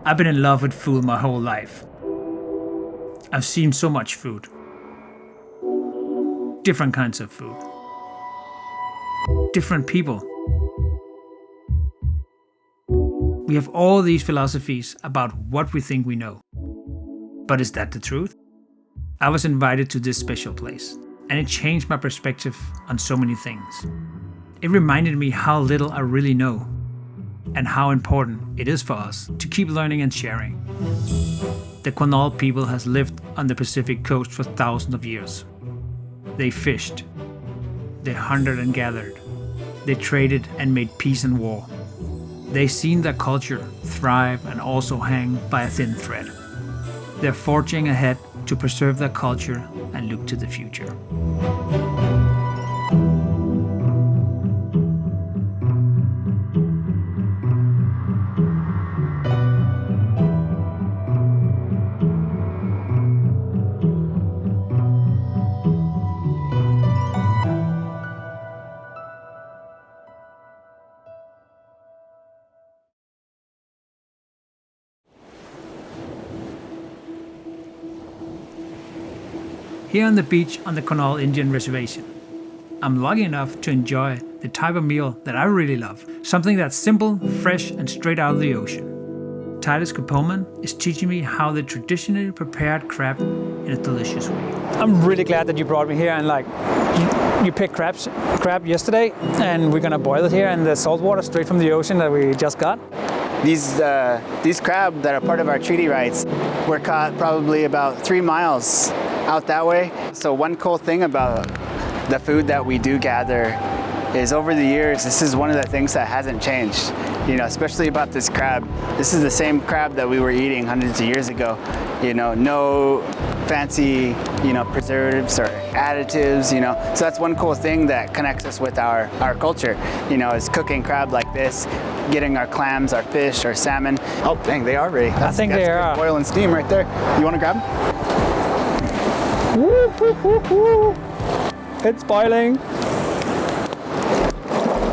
I've been in love with food my whole life. I've seen so much food. Different kinds of food. Different people. We have all these philosophies about what we think we know. But is that the truth? I was invited to this special place, and it changed my perspective on so many things. It reminded me how little I really know, and how important it is for us to keep learning and sharing. The Quinault people has lived on the Pacific coast for thousands of years. They fished. They hunted and gathered. They traded and made peace and war. They seen their culture thrive and also hang by a thin thread. They're forging ahead to preserve their culture and look to the future. Here on the beach on the Quinault Indian Reservation, I'm lucky enough to enjoy the type of meal that I really love, something that's simple, fresh, and straight out of the ocean. Titus Capoeman is teaching me how they traditionally prepared crab in a delicious way. I'm really glad that you brought me here, and you picked crab yesterday, and we're gonna boil it here in the salt water straight from the ocean that we just got. These crab that are part of our treaty rights were caught probably about 3 miles out that way. So one cool thing about the food that we do gather is over the years, this is one of the things that hasn't changed, especially about this crab. This is the same crab that we were eating hundreds of years ago. No fancy, preservatives or additives, So that's one cool thing that connects us with our culture, is cooking crab like this, getting our clams, our fish, our salmon. Oh, dang, they are ready. I think they are. Boil and steam right there. You want to grab them? Woo, woo, woo, woo. It's boiling.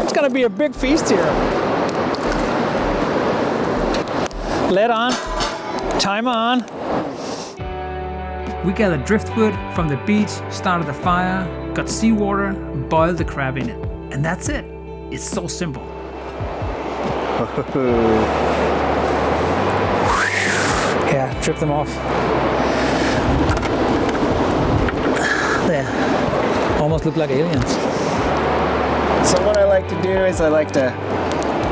It's gonna be a big feast here. Lid on, timer on. We gathered driftwood from the beach, started a fire, got seawater, boiled the crab in it. And that's it. It's so simple. Yeah, trip them off. There. Almost look like aliens. So what I like to do is I like to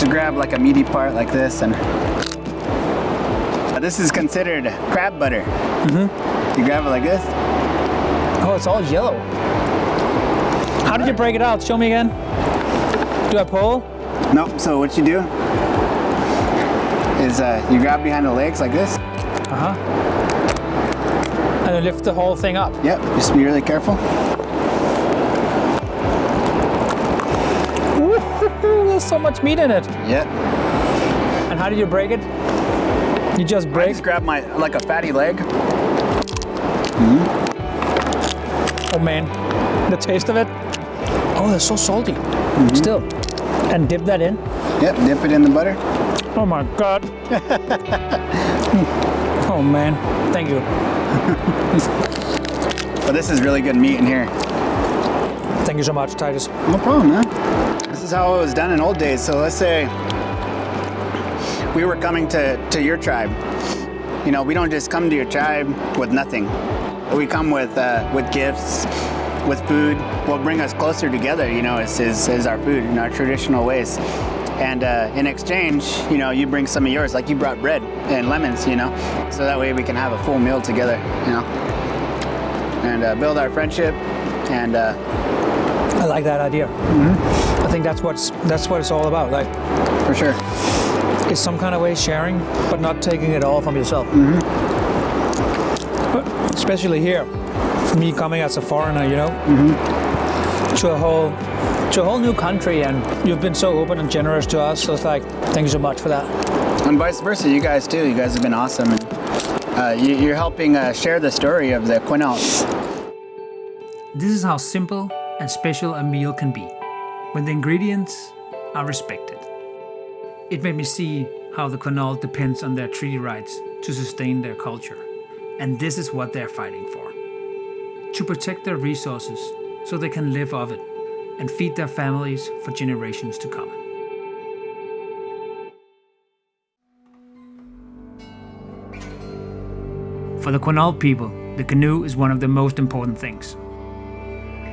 grab like a meaty part like this, and this is considered crab butter. Mm-hmm. You grab it like this. Oh, it's all yellow. How did you break it out? Show me again. Do I pull? Nope. So what you do is you grab behind the legs like this. Uh-huh. And then lift the whole thing up. Yep, just be really careful. There's so much meat in it. Yep. And how do you break it? You just break? I just grab like a fatty leg. Mm-hmm. Oh man, the taste of it. Oh, they're so salty. Mm-hmm. Still. And dip that in? Yep, dip it in the butter. Oh my God. Oh man, thank you. But this is really good meat in here. Thank you so much, Titus. No problem, man. This is how it was done in old days. So let's say we were coming to your tribe. We don't just come to your tribe with nothing. We come with gifts, with food. What brings us closer together, is our food and our traditional ways. And in exchange, you bring some of yours, like you brought bread and lemons, so that way we can have a full meal together, and build our friendship. And I like that idea. Mm-hmm. I think that's what it's all about. Like, for sure, it's some kind of way sharing, but not taking it all from yourself. Mm-hmm. But especially here, me coming as a foreigner, mm-hmm. to a whole new country, and you've been so open and generous to us. So it's like, thank you so much for that. And vice versa, you guys too. You guys have been awesome. And, you're helping share the story of the Quinaults. This is how simple and special a meal can be, when the ingredients are respected. It made me see how the Quinault depends on their treaty rights to sustain their culture. And this is what they're fighting for. To protect their resources so they can live off it and feed their families for generations to come. For the Quinault people, the canoe is one of the most important things.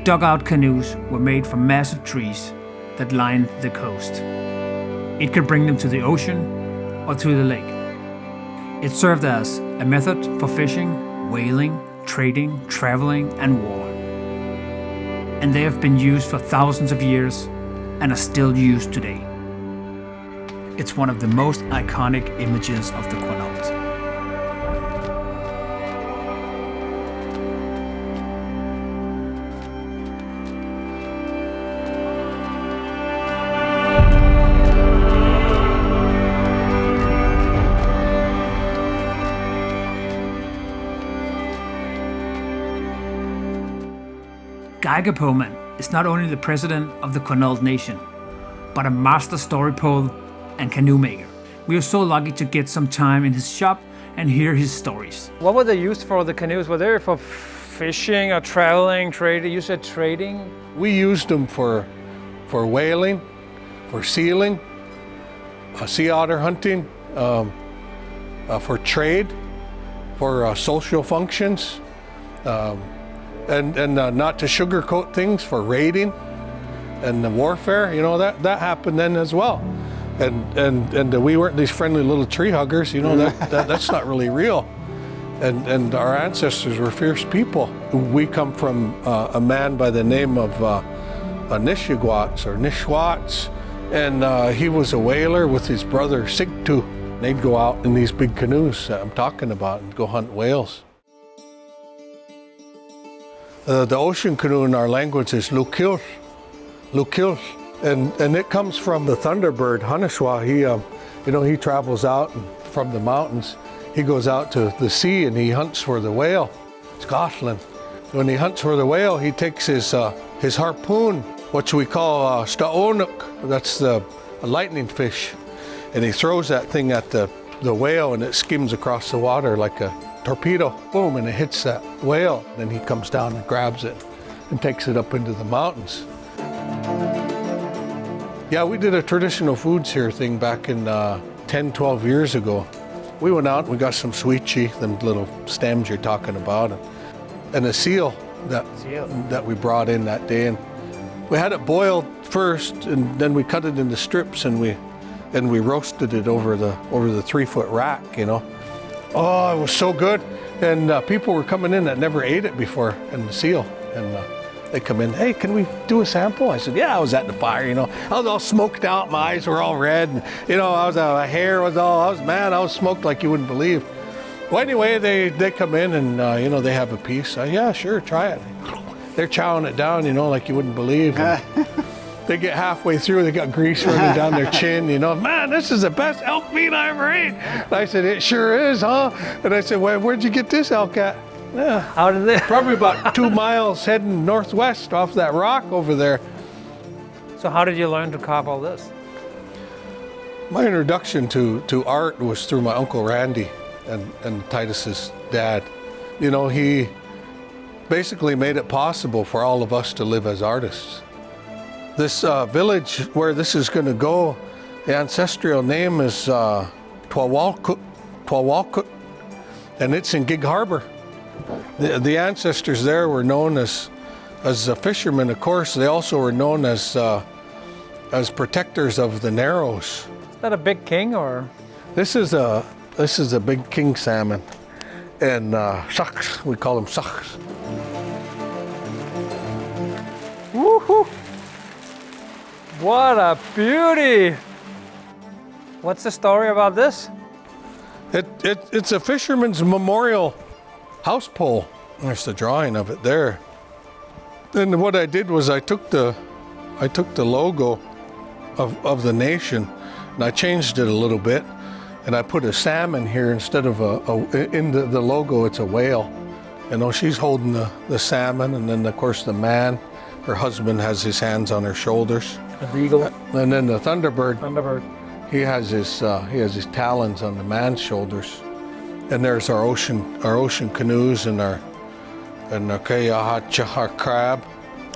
Dugout canoes were made from massive trees that lined the coast. It could bring them to the ocean or to the lake. It served as a method for fishing, whaling, trading, traveling, and war. And they have been used for thousands of years and are still used today. It's one of the most iconic images of the Quinault. Capoeman is not only the president of the Quinault Nation, but a master story poet and canoe maker. We are so lucky to get some time in his shop and hear his stories. What were they used for, the canoes? Were they for fishing or traveling, trading? You said trading? We used them for whaling, for sealing, sea otter hunting, for trade, for social functions. And not to sugarcoat things, for raiding and the warfare, you know, that happened then as well. And we weren't these friendly little tree huggers, you know, that's not really real. And our ancestors were fierce people. We come from a man by the name of Nishigwats or Nishwats, and he was a whaler with his brother Sigtu. They'd go out in these big canoes that I'm talking about and go hunt whales. The ocean canoe in our language is lukil, and it comes from the thunderbird Hanashwa. He travels out from the mountains. He goes out to the sea and he hunts for the whale, Scotland. When he hunts for the whale, he takes his harpoon, which we call staonuk. That's a lightning fish, and he throws that thing at the whale, and it skims across the water like a torpedo, boom, and it hits that whale. Then he comes down and grabs it and takes it up into the mountains. Yeah, we did a traditional foods here thing back in 10, 12 years ago. We went out, we got some sweet chee, them little stems you're talking about, and a seal that we brought in that day. And we had it boiled first, and then we cut it into strips, and we roasted it over the 3-foot rack, you know. Oh, it was so good. And people were coming in that never ate it before, and the seal. And they come in, hey, can we do a sample? I said, yeah, I was at the fire, you know. I was all smoked out, my eyes were all red. And, you know, my hair was all, I was smoked like you wouldn't believe. Well, anyway, they come in and, you know, they have a piece. Yeah, sure, try it. They're chowing it down, you know, like you wouldn't believe. They get halfway through, they got grease running down their chin, you know, man, this is the best elk meat I ever ate. And I said, it sure is, huh? And I said, well, where'd you get this elk at? Yeah, how did they? Probably about 2 miles heading northwest off that rock over there. So how did you learn to carve all this? My introduction to art was through my Uncle Randy and Titus's dad. You know, he basically made it possible for all of us to live as artists. This village where this is going to go, the ancestral name is Twawalkut, and it's in Gig Harbor. The ancestors there were known as fishermen, of course. They also were known as protectors of the Narrows. Is that a big king, or? This is a big king salmon, and shucks, we call them shucks. Woohoo! What a beauty! What's the story about this? It's a fisherman's memorial house pole. There's the drawing of it there. And what I did was I took the logo of the nation and I changed it a little bit, and I put a salmon here instead of in the logo. It's a whale. You know, she's holding the salmon, and then of course the man, her husband, has his hands on her shoulders. The eagle. And then the thunderbird. He has his talons on the man's shoulders, and there's our ocean canoes and our crab.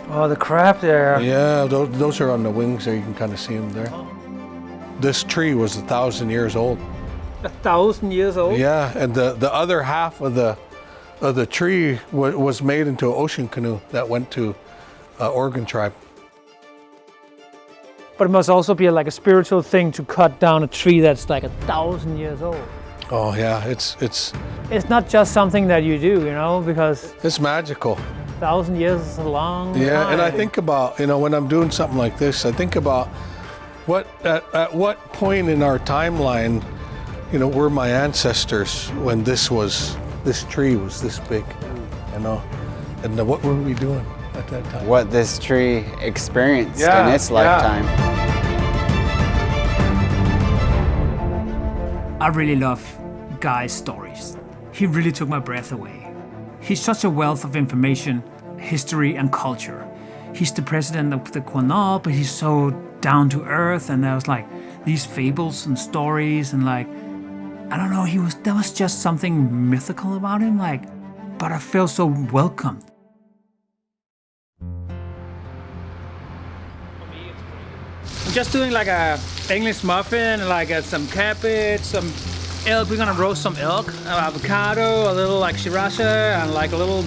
Oh, the crab there. Yeah, those are on the wings there. You can kind of see them there. This tree was 1,000 years old. 1,000 years old? Yeah, and the other half of the tree was made into an ocean canoe that went to Oregon tribe. But it must also be like a spiritual thing to cut down a tree that's like 1,000 years old. Oh yeah, it's not just something that you do, you know, because it's magical. 1,000 years is a long time. Yeah, and I think about, you know, when I'm doing something like this, I think about at what point in our timeline, you know, were my ancestors when this tree was this big, you know, and what were we doing at that time? What this tree experienced in its lifetime. I really love Guy's stories. He really took my breath away. He's such a wealth of information, history, and culture. He's the president of the Quinault, but he's so down to earth, and there was like these fables and stories, and like, I don't know, there was just something mythical about him, like, but I felt so welcomed. I'm just doing like a English muffin, like some cabbage, some elk. We're gonna roast some elk, avocado, a little like sriracha, and like a little,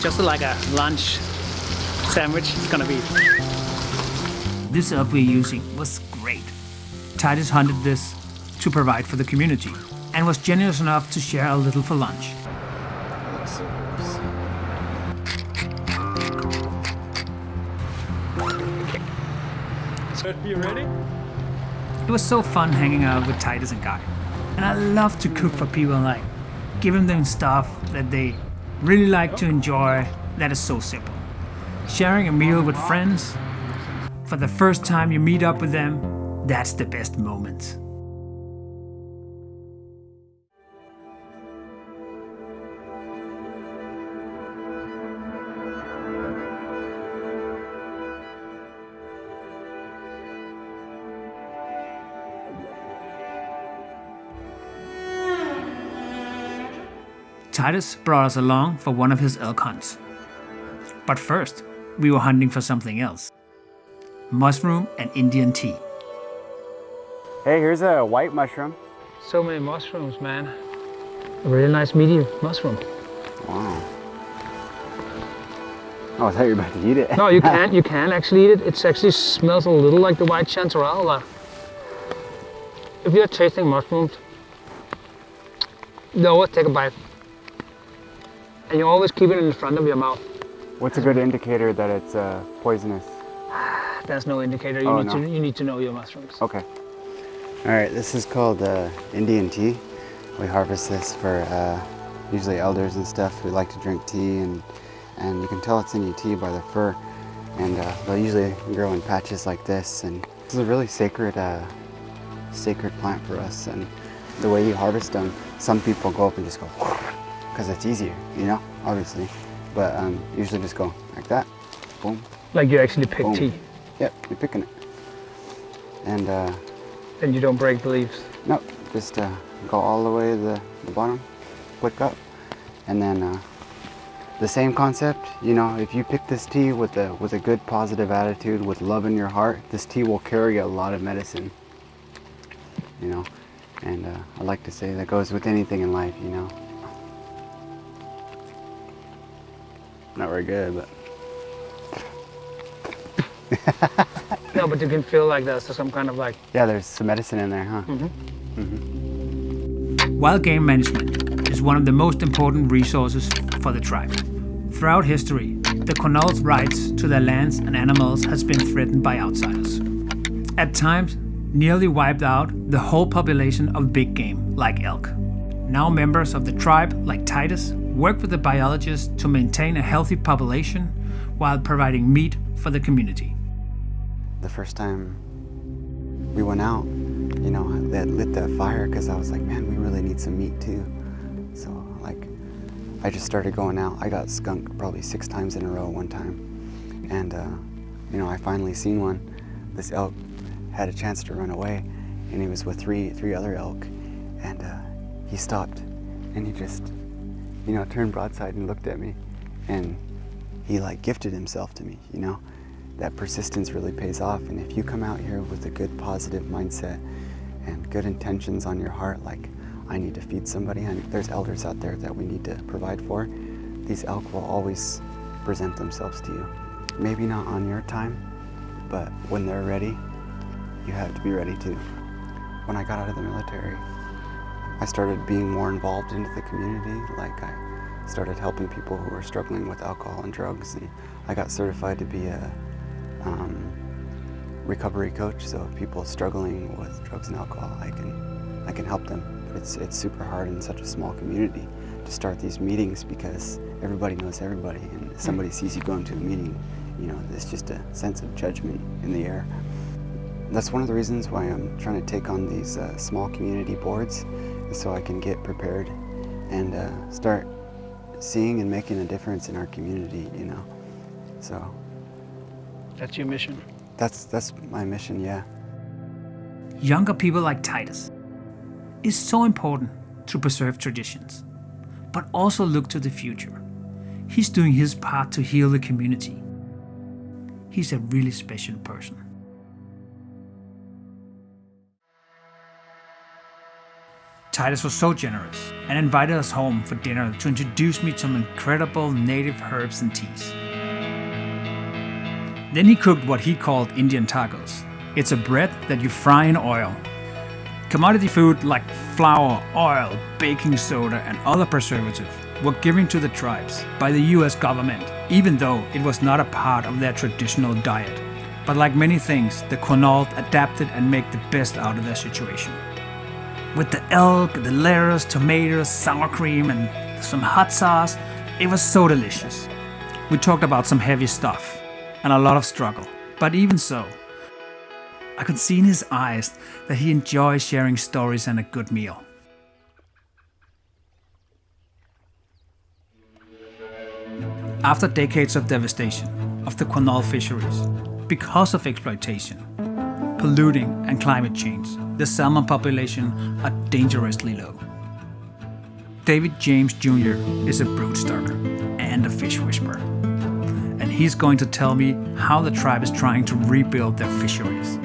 just like a lunch sandwich. It's gonna be. This elk we're using was great. Titus hunted this to provide for the community and was generous enough to share a little for lunch. So, you ready? It was so fun hanging out with Titus and Guy. And I love to cook for people and like giving them stuff that they really like to enjoy that is so simple. Sharing a meal with friends, for the first time you meet up with them, that's the best moment. Titus brought us along for one of his elk hunts. But first, we were hunting for something else. Mushroom and Indian tea. Hey, here's a white mushroom. So many mushrooms, man. A really nice meaty mushroom. Wow. Oh, I thought you were about to eat it. No, you can actually eat it. It actually smells a little like the white chanterelle. If you're tasting mushrooms, you always take a bite. And you always keep it in the front of your mouth. What's a good indicator that it's poisonous? There's no indicator. You need to know your mushrooms. Okay. All right, this is called Indian tea. We harvest this for usually elders and stuff who like to drink tea, and you can tell it's Indian tea by the fur. And they'll usually grow in patches like this. And this is a really sacred plant for us. And the way you harvest them, some people go up and just go, because it's easier, you know, obviously. But usually just go like that, boom. Like you actually pick boom. tea. Yep, you're picking it. And you don't break the leaves. no, just go all the way to the bottom, click up, and then the same concept. You know, if you pick this tea with a good positive attitude, with love in your heart, this tea will carry a lot of medicine. You know, and I like to say that goes with anything in life. You know. Not very good, but. No, but you can feel like there's some kind of like... Yeah, there's some medicine in there, huh? Mm-hmm. Mm-hmm. Wild game management is one of the most important resources for the tribe. Throughout history, the Quinault's rights to their lands and animals has been threatened by outsiders. At times, nearly wiped out the whole population of big game, like elk. Now members of the tribe, like Titus, work with the biologists to maintain a healthy population while providing meat for the community. The first time we went out, you know, I lit the fire because I was like, man, we really need some meat too. So like, I just started going out. I got skunked probably 6 times in a row one time. And, you know, I finally seen one, this elk, had a chance to run away, and he was with three other elk, and he stopped, and he just, you know, turned broadside and looked at me, and he like gifted himself to me, you know. That persistence really pays off, and if you come out here with a good positive mindset and good intentions on your heart, like I need to feed somebody, and there's elders out there that we need to provide for, these elk will always present themselves to you. Maybe not on your time, but when they're ready, you have to be ready too. When I got out of the military, I started being more involved into the community. Like I started helping people who were struggling with alcohol and drugs, and I got certified to be a recovery coach. So if people struggling with drugs and alcohol, I can help them. But it's super hard in such a small community to start these meetings because everybody knows everybody, and if somebody sees you going to a meeting, you know, there's just a sense of judgment in the air. That's one of the reasons why I'm trying to take on these small community boards, so I can get prepared and start seeing and making a difference in our community, you know. So that's your mission. That's my mission, yeah. Younger people like Titus is so important to preserve traditions, but also look to the future. He's doing his part to heal the community. He's a really special person. Titus was so generous and invited us home for dinner to introduce me to some incredible native herbs and teas. Then he cooked what he called Indian tacos. It's a bread that you fry in oil. Commodity food like flour, oil, baking soda, and other preservatives were given to the tribes by the US government, even though it was not a part of their traditional diet. But like many things, the Quinault adapted and made the best out of their situation. With the elk, the lettuce, tomatoes, sour cream, and some hot sauce, it was so delicious. We talked about some heavy stuff and a lot of struggle, but even so, I could see in his eyes that he enjoys sharing stories and a good meal. After decades of devastation of the Quinault fisheries, because of exploitation, polluting and climate change, the salmon population are dangerously low. David James Jr. is a broodstocker and a fish whisperer, and he's going to tell me how the tribe is trying to rebuild their fisheries.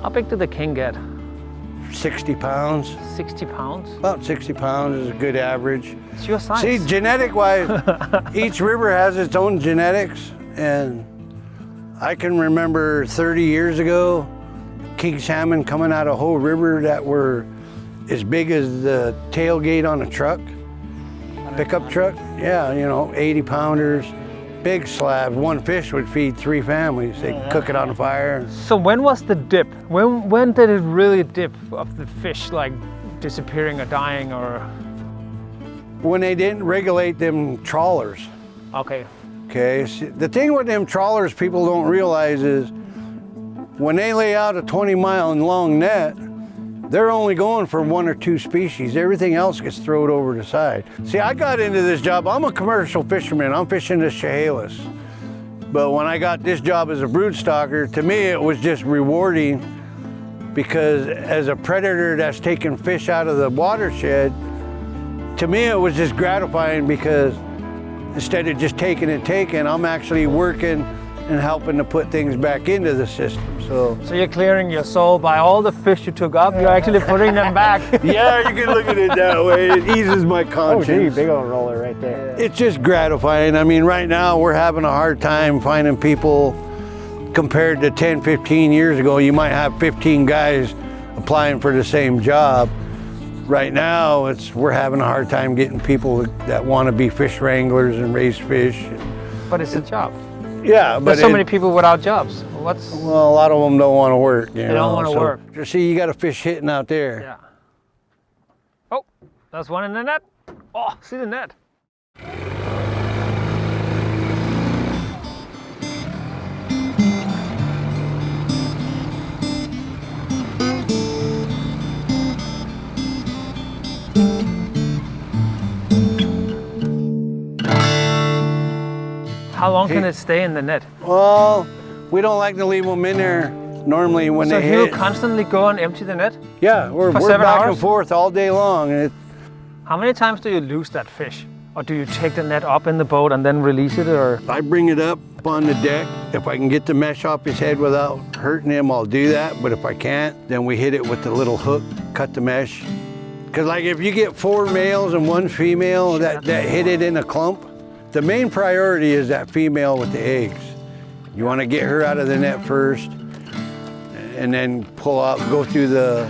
How big did the king get? 60 pounds. 60 pounds? About 60 pounds is a good average. It's your size. See, genetic-wise, each river has its own genetics, and I can remember 30 years ago, king salmon coming out of Hoh River that were as big as the tailgate on a truck, pickup truck. Yeah, you know, 80 pounders, big slabs. One fish would feed 3 families. They'd cook it on the fire. So when was the dip? When did it really dip of the fish, like disappearing or dying or? When they didn't regulate them trawlers. Okay. Okay, see, the thing with them trawlers people don't realize is when they lay out a 20-mile long net, they're only going for 1 or 2 species. Everything else gets thrown over the side. See, I got into this job, I'm a commercial fisherman. I'm fishing the Chehalis. But when I got this job as a broodstocker, to me it was just rewarding because as a predator that's taking fish out of the watershed, to me it was just gratifying because instead of just taking, I'm actually working and helping to put things back into the system. So you're clearing your soul by all the fish you took up, you're actually putting them back. Yeah, you can look at it that way. It eases my conscience. Oh gee, big old roller right there. It's just gratifying. I mean, right now we're having a hard time finding people compared to 10, 15 years ago. You might have 15 guys applying for the same job. Right now, we're having a hard time getting people that want to be fish wranglers and raise fish. But it's a job. Yeah, but there's so many people without jobs. Well, a lot of them don't want to work. They don't want to work. See, you got a fish hitting out there. Yeah. Oh, there's one in the net. Oh, see the net. How long can it stay in the net? Well, we don't like to leave them in there normally when So they he'll hit. constantly go and empty the net? Yeah, we're For back 7 hours? and forth all day long. And How many times do you lose that fish? Or do you take the net up in the boat and then release it? Or I bring it up on the deck. If I can get the mesh off his head without hurting him, I'll do that. But if I can't, then we hit it with the little hook, cut the mesh. Because like if you get 4 males and 1 female that hit it in a clump, the main priority is that female with the eggs. You want to get her out of the net first, and then pull out, go through the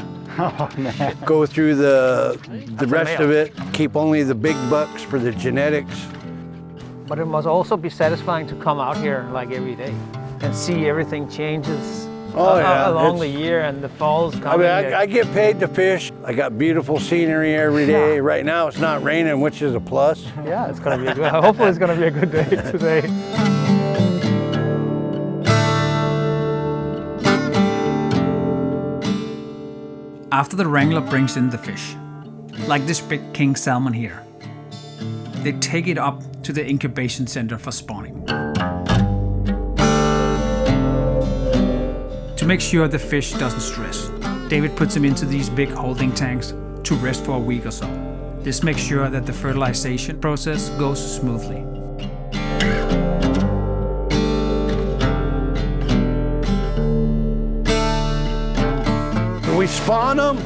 rest of it. Keep only the big bucks for the genetics. But it must also be satisfying to come out here like every day and see everything changes along the year and the fall's coming. I mean, I get paid to fish. I got beautiful scenery every day. Yeah. Right now it's not raining, which is a plus. Yeah, it's gonna be a good. Hopefully, it's gonna be a good day today. After the wrangler brings in the fish, like this big king salmon here, they take it up to the incubation center for spawning. To make sure the fish doesn't stress, David puts them into these big holding tanks to rest for a week or so. This makes sure that the fertilization process goes smoothly. We spawn them,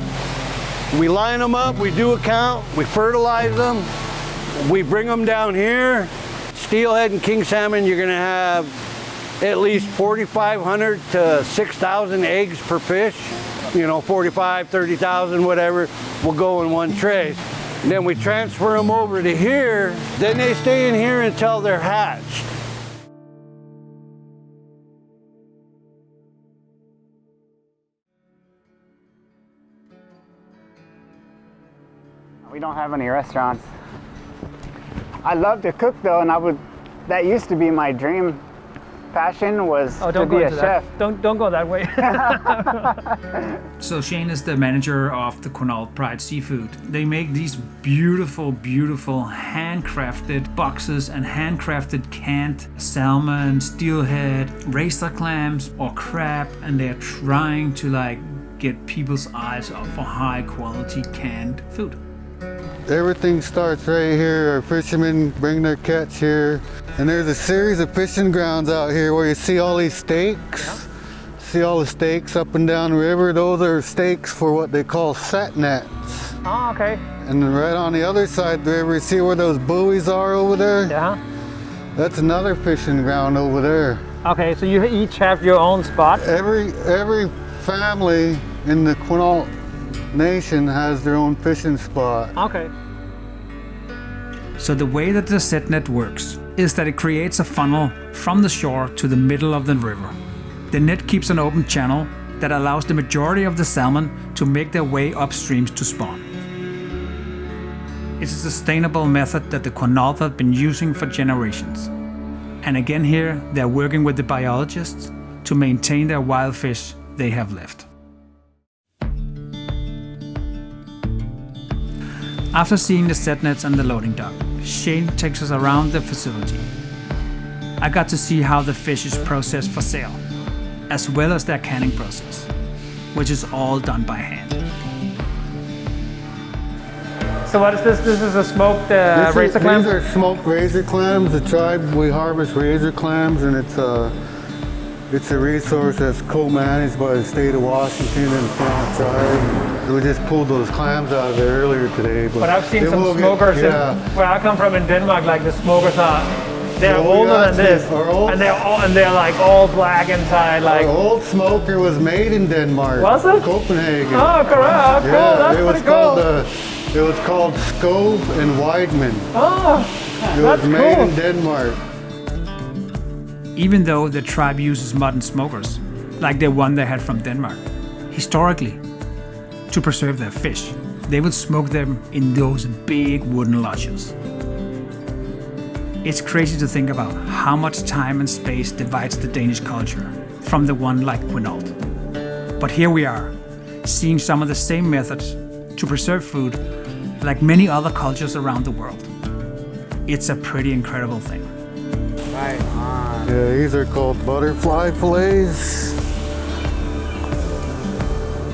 we line them up, we do a count, we fertilize them, we bring them down here. Steelhead and king salmon, you're gonna have at least 4,500 to 6,000 eggs per fish. You know, 45, 30,000, whatever, will go in one tray. And then we transfer them over to here, then they stay in here until they're hatched. We don't have any restaurants. I love to cook though, and that used to be my dream. Passion was to be a chef. Don't go that way. So Shane is the manager of the Quinault Pride Seafood. They make these beautiful, beautiful handcrafted boxes and handcrafted canned salmon, steelhead, razor clams or crab, and they're trying to get people's eyes up for high quality canned food. Everything starts right here. Our fishermen bring their catch here. And there's a series of fishing grounds out here where you see all these stakes. Yeah. See all the stakes up and down the river? Those are stakes for what they call set nets. Oh, okay. And then right on the other side of the river, you see where those buoys are over there? Yeah. That's another fishing ground over there. Okay, so you each have your own spot? Every family in the Quinault Nation has their own fishing spot. Okay. So the way that the set net works is that it creates a funnel from the shore to the middle of the river. The net keeps an open channel that allows the majority of the salmon to make their way upstream to spawn. It's a sustainable method that the Quinault have been using for generations. And again here, they're working with the biologists to maintain their wild fish they have left. After seeing the set nets and the loading dock, Shane takes us around the facility. I got to see how the fish is processed for sale, as well as their canning process, which is all done by hand. So what is this? This is a smoked razor clam? These are smoked razor clams. The tribe, we harvest razor clams, and it's a resource that's co-managed by the state of Washington and the Quinault tribe. We just pulled those clams out of there earlier today. But I've seen some smokers where I come from in Denmark, like the smokers they're older than this, and they're like all black inside. Like our old smoker was made in Denmark. Was it? Copenhagen. Oh, correct. Cool. That's pretty cool. It was called Skov and Weidman. Oh, it was made in Denmark. Even though the tribe uses modern smokers, like the one they had from Denmark, historically, to preserve their fish, they would smoke them in those big wooden lodges. It's crazy to think about how much time and space divides the Danish culture from the one like Quinault. But here we are, seeing some of the same methods to preserve food like many other cultures around the world. It's a pretty incredible thing. Right on. Yeah, these are called butterfly fillets.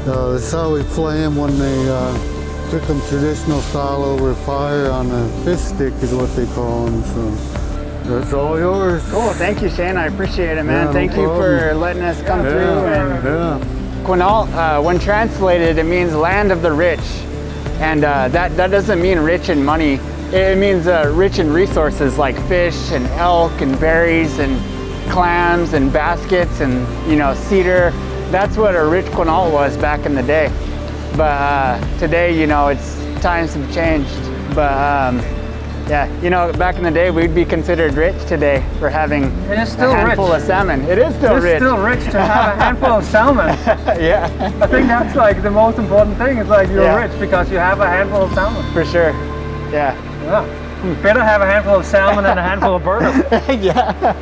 This is how we flay them when they cook them traditional style over fire on a fish stick is what they call them. So that's all yours. Cool, thank you, Shane. I appreciate it, man. Yeah, Thank you for letting us come through. And Quinault, when translated, it means land of the rich. And that doesn't mean rich in money. It means rich in resources like fish and elk and berries and clams and baskets and, you know, cedar. That's what a rich Quinault was back in the day. But today, you know, times have changed. But yeah, you know, back in the day, we'd be considered rich today for having a handful of salmon. It is still rich. It's still rich to have a handful of salmon. Yeah. I think that's like the most important thing. It's like you're Yeah. rich because you have a handful of salmon. For sure. Yeah. Yeah. Better have a handful of salmon than a handful of burgers. Yeah.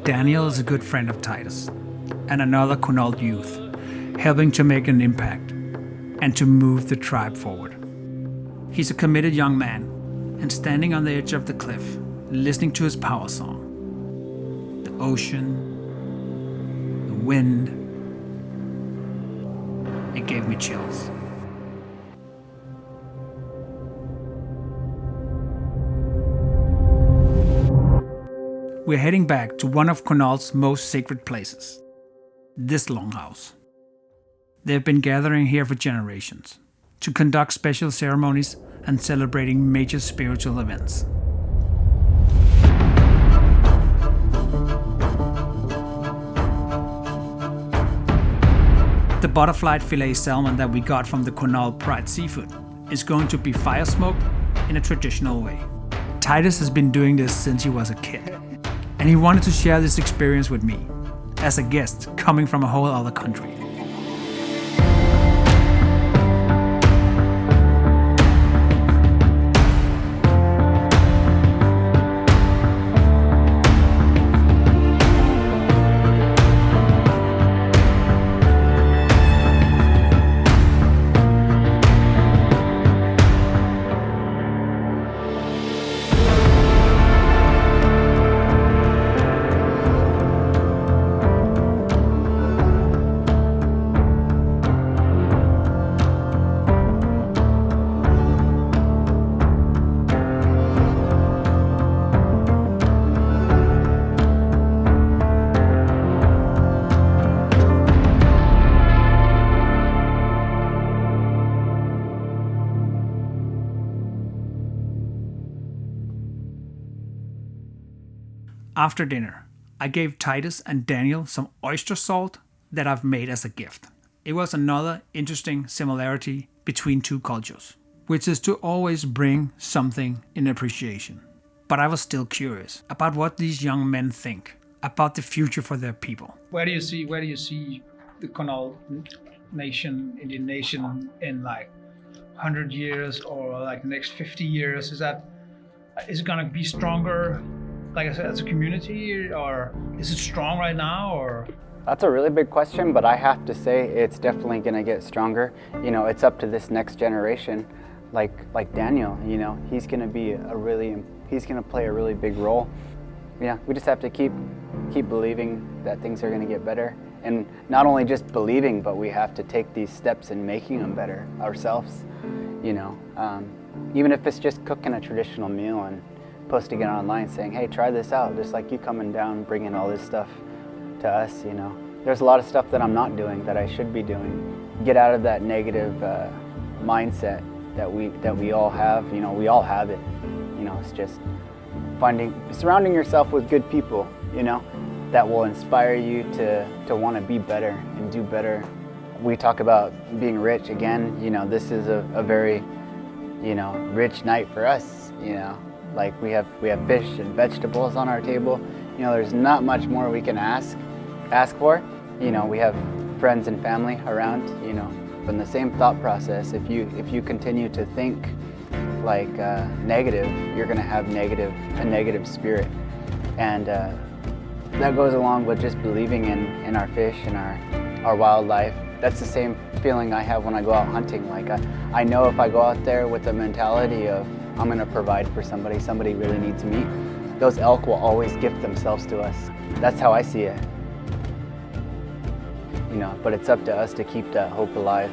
Daniel is a good friend of Titus and another Quinault youth, helping to make an impact and to move the tribe forward. He's a committed young man and standing on the edge of the cliff, listening to his power song. The ocean, the wind, it gave me chills. We're heading back to one of Quinault's most sacred places, this longhouse. They've been gathering here for generations to conduct special ceremonies and celebrating major spiritual events. The butterfly fillet salmon that we got from the Quinault Pride Seafood is going to be fire smoked in a traditional way. Titus has been doing this since he was a kid, and he wanted to share this experience with me, as a guest coming from a whole other country. After dinner, I gave Titus and Daniel some oyster salt that I've made as a gift. It was another interesting similarity between two cultures, which is to always bring something in appreciation. But I was still curious about what these young men think about the future for their people. Where do you see the Quinault Nation, Indian Nation in like 100 years or like the next 50 years? Is it gonna be stronger, like I said, as a community, or is it strong right now, or? That's a really big question, but I have to say it's definitely going to get stronger. You know, it's up to this next generation, like Daniel. You know, he's going to play a really big role. Yeah, we just have to keep believing that things are going to get better, and not only just believing, but we have to take these steps in making them better ourselves. You know, even if it's just cooking a traditional meal and posting it online saying, hey, try this out, just like you coming down, bringing all this stuff to us, you know. There's a lot of stuff that I'm not doing that I should be doing. Get out of that negative mindset that we all have. You know, we all have it. You know, it's just surrounding yourself with good people, you know, that will inspire you to want to be better and do better. We talk about being rich again. You know, this is a very, you know, rich night for us. You know, like we have fish and vegetables on our table. You know, there's not much more we can ask for. You know, we have friends and family around. You know, from the same thought process. If you continue to think like negative, you're going to have a negative spirit, and that goes along with just believing in our fish and our wildlife. That's the same feeling I have when I go out hunting. Like I know if I go out there with the mentality of I'm going to provide for somebody really needs meat, those elk will always gift themselves to us. That's how I see it. You know, but it's up to us to keep that hope alive.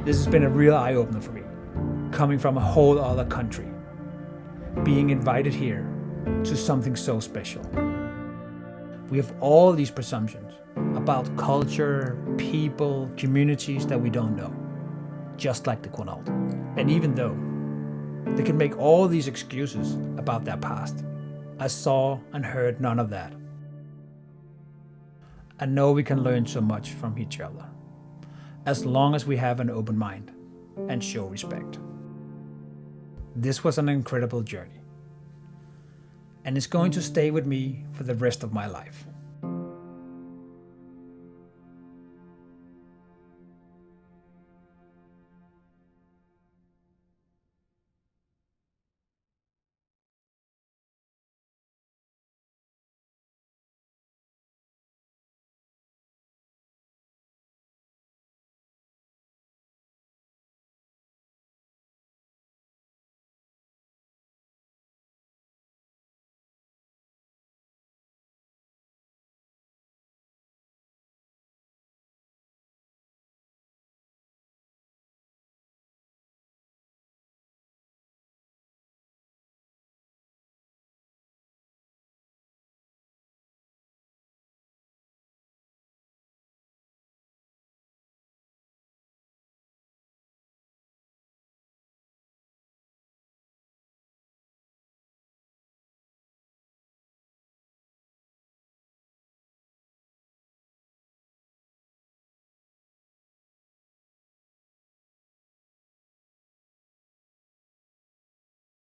This has been a real eye-opener for me, coming from a whole other country, being invited here to something so special. We have all these presumptions about culture, people, communities that we don't know, just like the Quinault. And even though they can make all these excuses about their past, I saw and heard none of that. I know we can learn so much from each other, as long as we have an open mind and show respect. This was an incredible journey, and it's going to stay with me for the rest of my life.